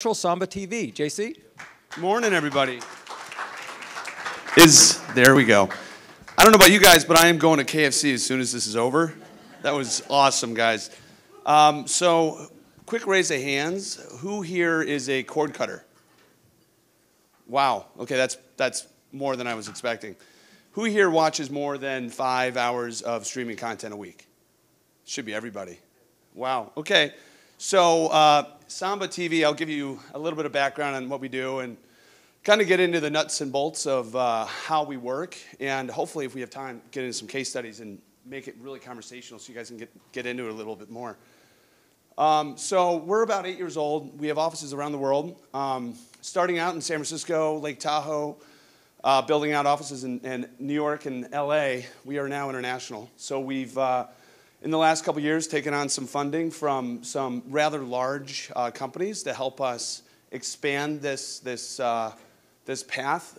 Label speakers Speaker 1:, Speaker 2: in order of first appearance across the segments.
Speaker 1: Samba TV. JC?
Speaker 2: Morning, everybody. There we go. I don't know about you guys, but I am going to KFC as soon as this is over. That was awesome, guys. So, quick raise of hands. Who here is a cord cutter? Wow. Okay, that's more than I was expecting. Who here watches more than 5 hours of streaming content a week? Should be everybody. Wow. Okay. So, Samba TV, I'll give you a little bit of background on what we do and kind of get into the nuts and bolts of how we work. And hopefully, if we have time, get into some case studies and make it really conversational so you guys can get into it a little bit more. So we're about 8 years old. We have offices around the world, starting out in San Francisco, Lake Tahoe, building out offices in New York and LA. We are now international. So we've in the last couple of years, taken on some funding from some rather large companies to help us expand this path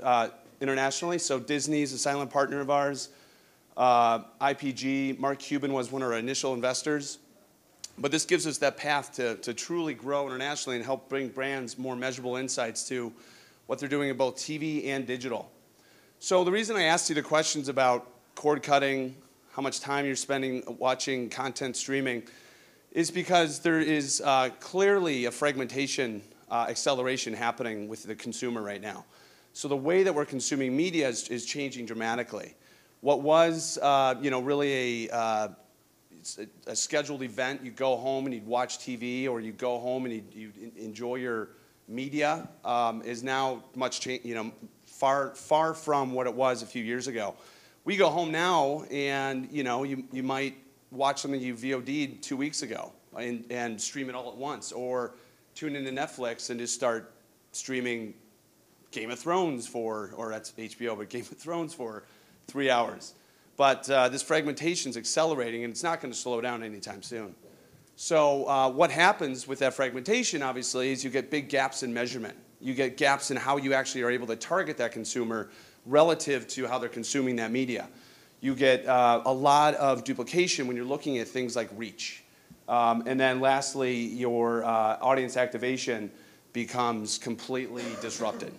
Speaker 2: internationally. So Disney's a silent partner of ours. IPG, Mark Cuban was one of our initial investors. But this gives us that path to truly grow internationally and help bring brands more measurable insights to what they're doing in both TV and digital. So the reason I asked you the questions about cord cutting, how much time you're spending watching content streaming, is because there is clearly a fragmentation acceleration happening with the consumer right now. So the way that we're consuming media is changing dramatically. What was really a scheduled event, you go home and you'd watch TV, or you go home and you'd enjoy your media, is now far from what it was a few years ago. We go home now, and you might watch something you VOD'd 2 weeks ago and stream it all at once, or tune into Netflix and just start streaming Game of Thrones or that's HBO, but Game of Thrones for 3 hours. But this fragmentation is accelerating, and it's not going to slow down anytime soon. So what happens with that fragmentation, obviously, is you get big gaps in measurement. You get gaps in how you actually are able to target that consumer relative to how they're consuming that media. You get a lot of duplication when you're looking at things like reach. And then lastly, your audience activation becomes completely disrupted.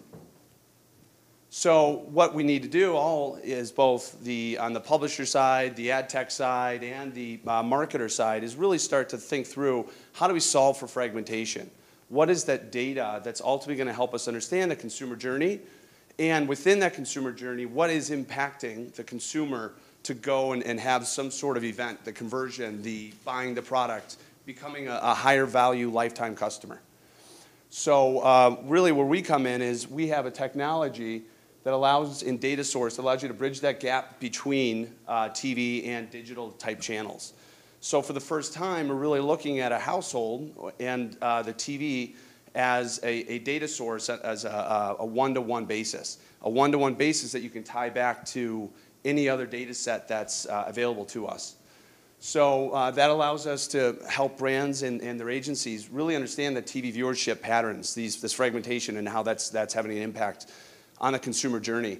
Speaker 2: So what we need to do all is both on the publisher side, the ad tech side, and the marketer side is really start to think through how do we solve for fragmentation? What is that data that's ultimately going to help us understand the consumer journey? And within that consumer journey, what is impacting the consumer to go and have some sort of event, the conversion, the buying the product, becoming a higher value lifetime customer? So really where we come in is we have a technology that allows, in data source, allows you to bridge that gap between TV and digital type channels. So for the first time, we're really looking at a household and the TV as a data source, as a one-to-one basis. A one-to-one basis that you can tie back to any other data set that's available to us. So that allows us to help brands and their agencies really understand the TV viewership patterns, this fragmentation, and how that's having an impact on the consumer journey.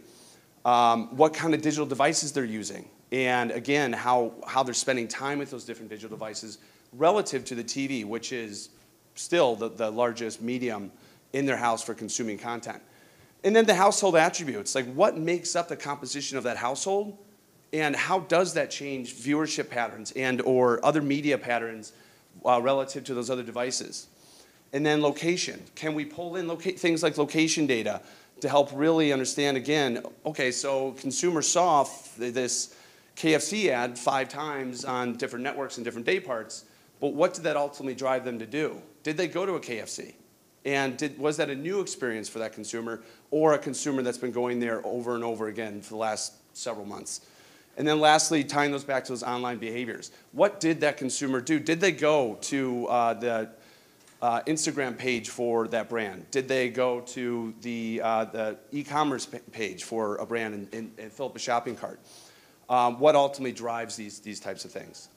Speaker 2: What kind of digital devices they're using, and again, how they're spending time with those different digital devices relative to the TV, which is still the largest medium in their house for consuming content. And then the household attributes, like what makes up the composition of that household, and how does that change viewership patterns and or other media patterns relative to those other devices. And then location. Can we pull in things like location data to help really understand, again, okay, so consumers saw this KFC ad 5 times on different networks and different day parts, but what did that ultimately drive them to do? Did they go to a KFC? And was that a new experience for that consumer, or a consumer that's been going there over and over again for the last several months? And then lastly, tying those back to those online behaviors. What did that consumer do? Did they go to the Instagram page for that brand? Did they go to the e-commerce page for a brand and fill up a shopping cart? What ultimately drives these types of things?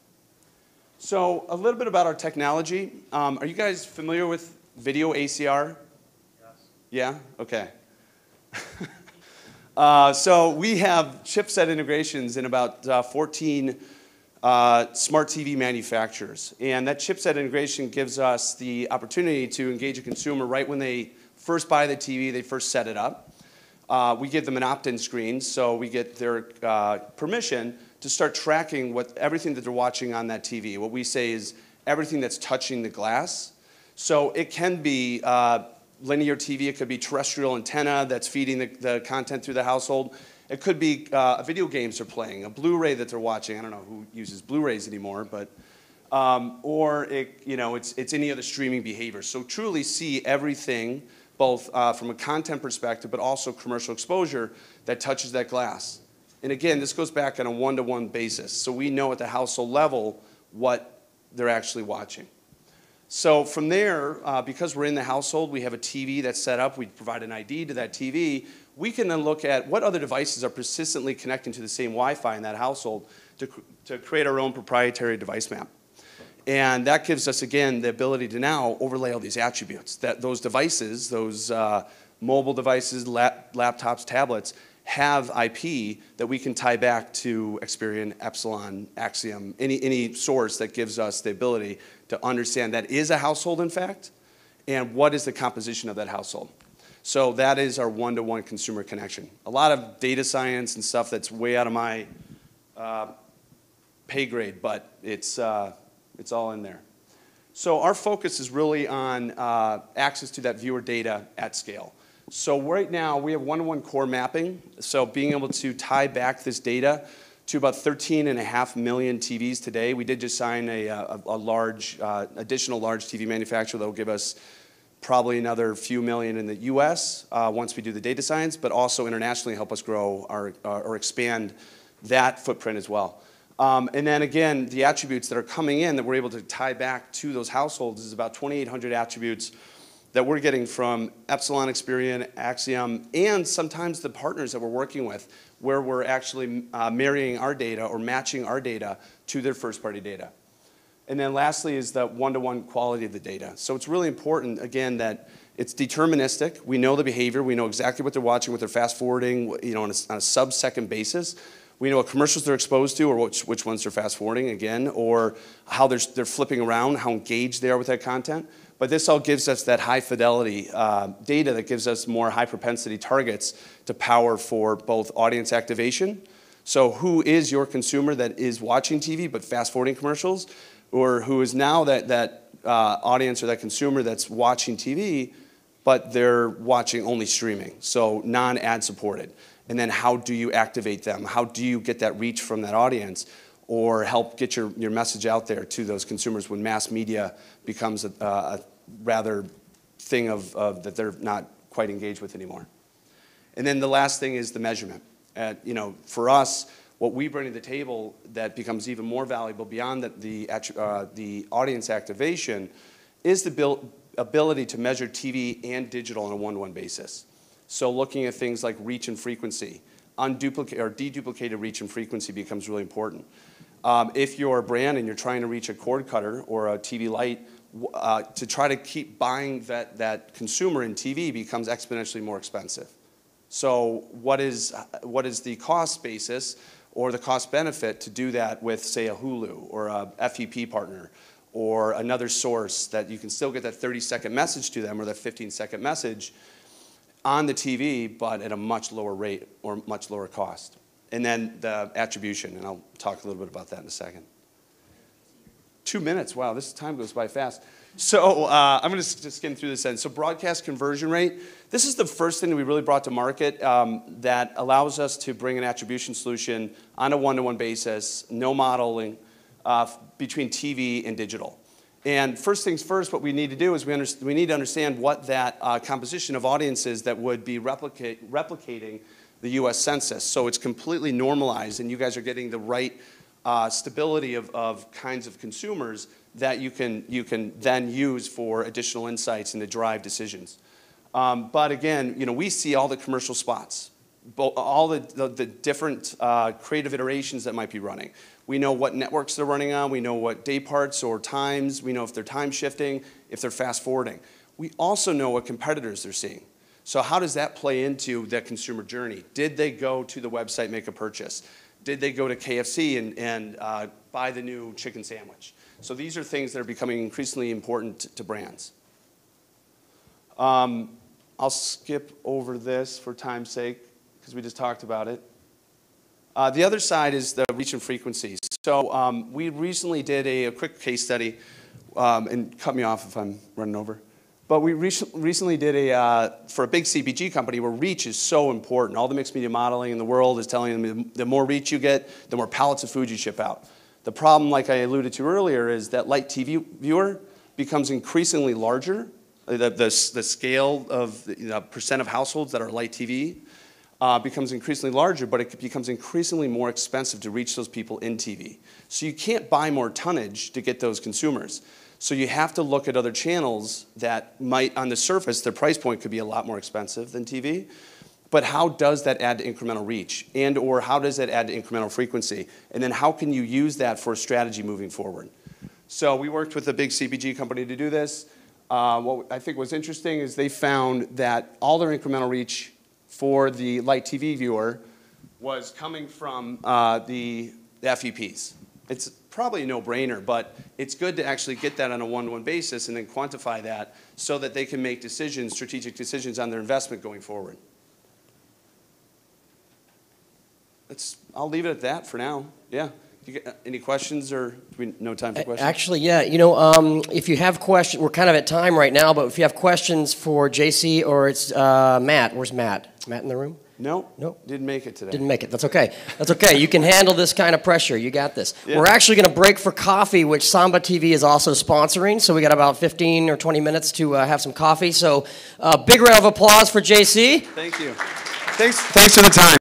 Speaker 2: So a little bit about our technology. Are you guys familiar with video ACR?
Speaker 3: Yes.
Speaker 2: Yeah? Okay. So we have chipset integrations in about 14 smart TV manufacturers. And that chipset integration gives us the opportunity to engage a consumer right when they first buy the TV, they first set it up. We give them an opt-in screen, so we get their permission to start tracking everything that they're watching on that TV. What we say is everything that's touching the glass. So it can be linear TV, it could be terrestrial antenna that's feeding the content through the household. It could be video games they're playing, a Blu-ray that they're watching. I don't know who uses Blu-rays anymore, but or it's any other streaming behavior. So truly see everything, both from a content perspective, but also commercial exposure that touches that glass. And again, this goes back on a one-to-one basis. So we know at the household level what they're actually watching. So from there, because we're in the household, we have a TV that's set up, we provide an ID to that TV, we can then look at what other devices are persistently connecting to the same Wi-Fi in that household to create our own proprietary device map. And that gives us, again, the ability to now overlay all these attributes. That those devices, those mobile devices, laptops, tablets, have IP that we can tie back to Experian, Epsilon, Axiom, any source that gives us the ability to understand that is a household, in fact, and what is the composition of that household. So that is our one-to-one consumer connection. A lot of data science and stuff that's way out of my pay grade, but it's all in there. So our focus is really on access to that viewer data at scale. So right now, we have one-to-one core mapping. So being able to tie back this data to about 13.5 million TVs today. We did just sign a large, additional large TV manufacturer that will give us probably another few million in the US once we do the data science, but also internationally help us grow or expand that footprint as well. And then again, the attributes that are coming in that we're able to tie back to those households is about 2,800 attributes that we're getting from Epsilon, Experian, Axiom, and sometimes the partners that we're working with, where we're actually marrying our data or matching our data to their first-party data. And then lastly is the one-to-one quality of the data. So it's really important, again, that it's deterministic. We know the behavior. We know exactly what they're watching, what they're fast-forwarding, on a sub-second basis. We know what commercials they're exposed to or which ones they're fast-forwarding, again, or how they're flipping around, how engaged they are with that content. But this all gives us that high-fidelity data that gives us more high-propensity targets to power for both audience activation. So who is your consumer that is watching TV but fast-forwarding commercials? Or who is now that audience or that consumer that's watching TV, but they're watching only streaming, so non-ad supported. And then how do you activate them? How do you get that reach from that audience or help get your message out there to those consumers when mass media becomes a rather thing that they're not quite engaged with anymore? And then the last thing is the measurement. For us, what we bring to the table that becomes even more valuable beyond the audience activation is the ability to measure TV and digital on a one-to-one basis. So looking at things like reach and frequency, deduplicated reach and frequency becomes really important. If you're a brand and you're trying to reach a cord cutter or a TV light, to try to keep buying that consumer in TV becomes exponentially more expensive. So what is the cost basis or the cost benefit to do that with, say, a Hulu or a FEP partner or another source that you can still get that 30-second message to them or that 15-second message on the TV, but at a much lower rate or much lower cost? And then the attribution, and I'll talk a little bit about that in a second. 2 minutes, wow, this time goes by fast. So I'm going to just skim through this end. So broadcast conversion rate, this is the first thing that we really brought to market that allows us to bring an attribution solution on a one-to-one basis, no modeling, between TV and digital. And first things first, what we need to do is we need to understand what that composition of audience is that would be replicating the US Census. So it's completely normalized, and you guys are getting the right stability of kinds of consumers that you can then use for additional insights and to drive decisions. But again, we see all the commercial spots, all the different creative iterations that might be running. We know what networks they're running on. We know what day parts or times. We know if they're time shifting, if they're fast forwarding. We also know what competitors they're seeing. So how does that play into that consumer journey? Did they go to the website, make a purchase? Did they go to KFC and buy the new chicken sandwich? So these are things that are becoming increasingly important to brands. I'll skip over this for time's sake, because we just talked about it. The other side is the reach and frequency. So we recently did a quick case study, and cut me off if I'm running over. But we recently did for a big CPG company where reach is so important. All the mixed media modeling in the world is telling them the more reach you get, the more pallets of food you ship out. The problem, like I alluded to earlier, is that light TV viewer becomes increasingly larger. The scale of the percent of households that are light TV becomes increasingly larger, but it becomes increasingly more expensive to reach those people in TV. So you can't buy more tonnage to get those consumers. So you have to look at other channels that might, on the surface, their price point could be a lot more expensive than TV. But how does that add to incremental reach? And or how does that add to incremental frequency? And then how can you use that for a strategy moving forward? So we worked with a big CPG company to do this. What I think was interesting is they found that all their incremental reach for the light TV viewer was coming from the FEPs. It's probably a no-brainer, but it's good to actually get that on a one-to-one basis and then quantify that so that they can make decisions, strategic decisions on their investment going forward. I'll leave it at that for now. Yeah. Any questions, or do we no time for questions?
Speaker 1: Actually, yeah. You know, if you have questions, we're kind of at time right now, but if you have questions for JC or it's Matt, where's Matt? Is Matt in the room?
Speaker 2: No.
Speaker 1: Nope.
Speaker 2: Didn't make it today.
Speaker 1: Didn't make it. That's okay. That's okay. You can handle this kind of pressure. You got this. Yeah. We're actually going to break for coffee, which Samba TV is also sponsoring. So we got about 15 or 20 minutes to have some coffee. So big round of applause for JC.
Speaker 2: Thank you. Thanks for the time.